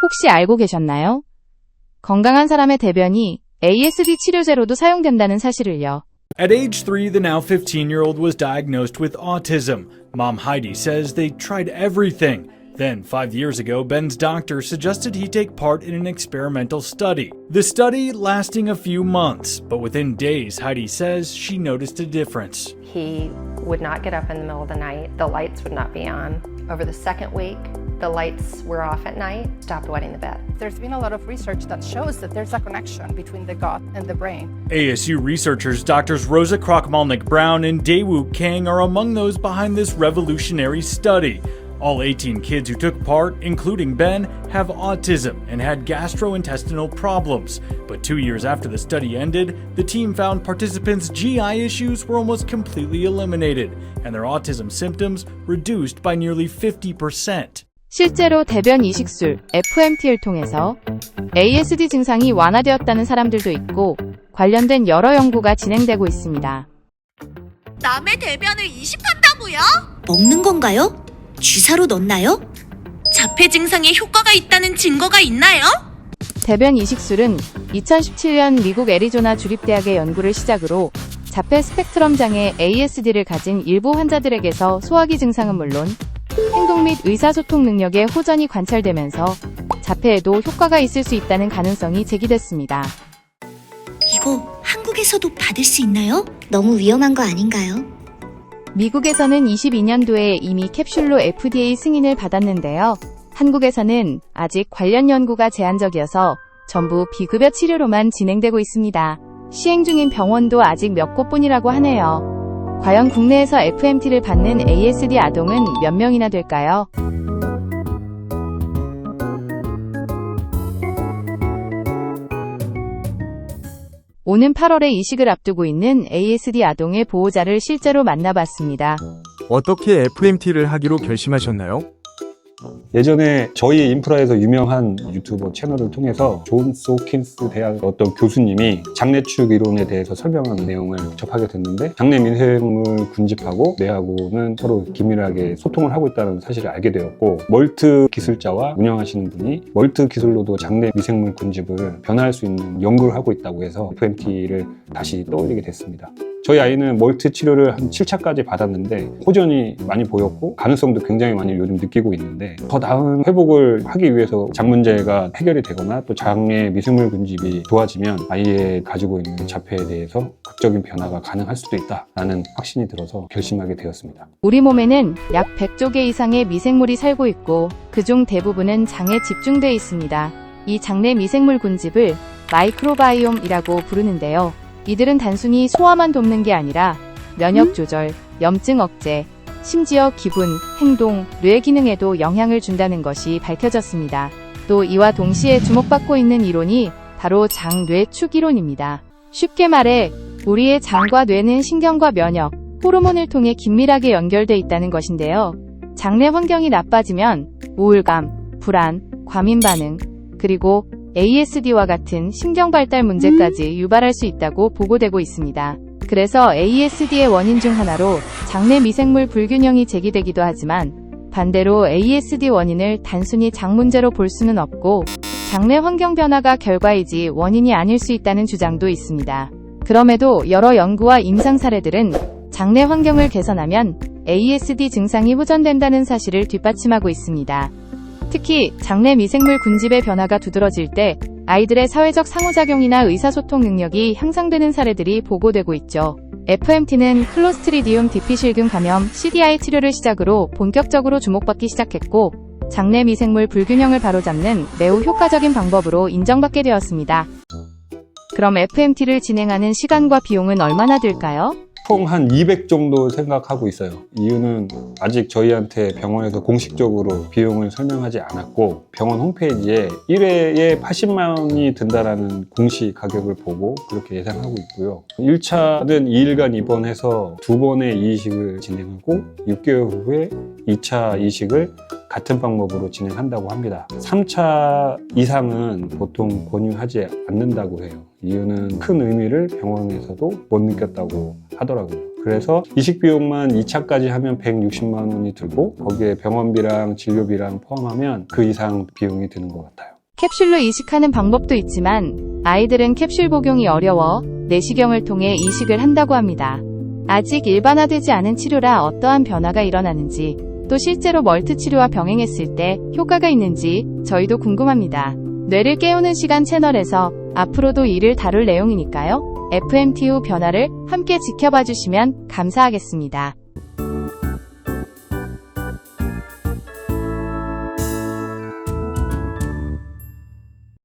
혹시 알고 계셨나요? 건강한 사람의 대변이 ASD 치료제로도 사용된다는 사실을요. At age 3, the now 15-year-old was diagnosed with autism. Mom Heidi says they tried everything. Then, 5 years ago, Ben's doctor suggested he take part in an experimental study. The study lasting a few months, but within days, Heidi says she noticed a difference. He would not get up in the middle of the night. The lights would not be on. Over the second week, the lights were off at night, stopped wetting the bed. There's been a lot of research that shows that there's a connection between the gut and the brain. ASU researchers Drs. Rosa Kroc-Malnick-Brown and Daewoo Kang are among those behind this revolutionary study. All 18 kids who took part, including Ben, have autism and had gastrointestinal problems. But 2 years after the study ended, the team found participants' GI issues were almost completely eliminated, and their autism symptoms reduced by nearly 50%. 실제로 대변 이식술, FMT를 통해서 ASD 증상이 완화되었다는 사람들도 있고 관련된 여러 연구가 진행되고 있습니다. 남의 대변을 이식한다고요? 먹는 건가요? 주사로 넣나요? 자폐 증상에 효과가 있다는 증거가 있나요? 대변 이식술은 2017년 미국 애리조나 주립대학의 연구를 시작으로 자폐 스펙트럼 장애 ASD를 가진 일부 환자들에게서 소화기 증상은 물론 행동 및 의사소통 능력의 호전이 관찰되면서 자폐에도 효과가 있을 수 있다는 가능성이 제기됐습니다. 이거 한국에서도 받을 수 있나요? 너무 위험한 거 아닌가요? 미국에서는 22년도에 이미 캡슐로 FDA 승인을 받았는데요. 한국에서는 아직 관련 연구가 제한적이어서 전부 비급여 치료로만 진행되고 있습니다. 시행 중인 병원도 아직 몇 곳뿐이라고 하네요. 과연 국내에서 FMT를 받는 ASD 아동은 몇 명이나 될까요? 오는 8월에 이식을 앞두고 있는 ASD 아동의 보호자를 실제로 만나봤습니다. 어떻게 FMT를 하기로 결심하셨나요? 예전에 저희 인프라에서 유명한 유튜버 채널을 통해서 존스 호킨스 대학 어떤 교수님이 장내축 이론에 대해서 설명하는 내용을 접하게 됐는데 장내 미생물 군집하고 뇌하고는 서로 긴밀하게 소통을 하고 있다는 사실을 알게 되었고 멀트 기술자와 운영하시는 분이 멀트 기술로도 장내 미생물 군집을 변화할 수 있는 연구를 하고 있다고 해서 FMT를 다시 떠올리게 됐습니다. 저희 아이는 멀트 치료를 한 7차까지 받았는데 호전이 많이 보였고 가능성도 굉장히 많이 요즘 느끼고 있는데 더 나은 회복을 하기 위해서 장 문제가 해결이 되거나 또 장내 미생물 군집이 좋아지면 아이의 가지고 있는 자폐에 대해서 극적인 변화가 가능할 수도 있다라는 확신이 들어서 결심하게 되었습니다. 우리 몸에는 약 100조 개 이상의 미생물이 살고 있고 그중 대부분은 장에 집중돼 있습니다. 이 장내 미생물 군집을 마이크로바이옴이라고 부르는데요. 이들은 단순히 소화만 돕는 게 아니라 면역 조절, 염증 억제, 심지어 기분, 행동, 뇌 기능에도 영향을 준다는 것이 밝혀졌습니다. 또 이와 동시에 주목받고 있는 이론이 바로 장뇌축 이론입니다. 쉽게 말해 우리의 장과 뇌는 신경과 면역, 호르몬을 통해 긴밀하게 연결돼 있다는 것인데요. 장내 환경이 나빠지면 우울감, 불안, 과민 반응, 그리고 ASD와 같은 신경 발달 문제까지 유발할 수 있다고 보고되고 있습니다. 그래서 ASD의 원인 중 하나로 장내 미생물 불균형이 제기되기도 하지만 반대로 ASD 원인을 단순히 장 문제로 볼 수는 없고 장내 환경 변화가 결과이지 원인이 아닐 수 있다는 주장도 있습니다. 그럼에도 여러 연구와 임상 사례들은 장내 환경을 개선하면 ASD 증상이 호전된다는 사실을 뒷받침하고 있습니다. 특히 장내 미생물 군집의 변화가 두드러질 때 아이들의 사회적 상호작용이나 의사소통 능력이 향상되는 사례들이 보고되고 있죠. FMT는 클로스트리디움 디피실균 감염 CDI 치료를 시작으로 본격적으로 주목받기 시작했고 장내 미생물 불균형을 바로잡는 매우 효과적인 방법으로 인정받게 되었습니다. 그럼 FMT를 진행하는 시간과 비용은 얼마나 들까요? 총 한 200 정도 생각하고 있어요. 이유는 아직 저희한테 병원에서 공식적으로 비용을 설명하지 않았고 병원 홈페이지에 1회에 80만 원이 든다라는 공시 가격을 보고 그렇게 예상하고 있고요. 1차는 2일간 입원해서 2번의 이식을 진행하고 6개월 후에 2차 이식을 같은 방법으로 진행한다고 합니다. 3차 이상은 보통 권유하지 않는다고 해요. 이유는 큰 의미를 병원에서도 못 느꼈다고 하더라고요. 그래서 이식 비용만 2차까지 하면 160만 원이 들고 거기에 병원비랑 진료비랑 포함하면 그 이상 비용이 드는 것 같아요. 캡슐로 이식하는 방법도 있지만 아이들은 캡슐 복용이 어려워 내시경을 통해 이식을 한다고 합니다. 아직 일반화되지 않은 치료라 어떠한 변화가 일어나는지 또 실제로 멀트 치료와 병행했을 때 효과가 있는지 저희도 궁금합니다. 뇌를 깨우는 시간 채널에서 앞으로도 이를 다룰 내용이니까요. FMT 후 변화를 함께 지켜봐 주시면 감사하겠습니다.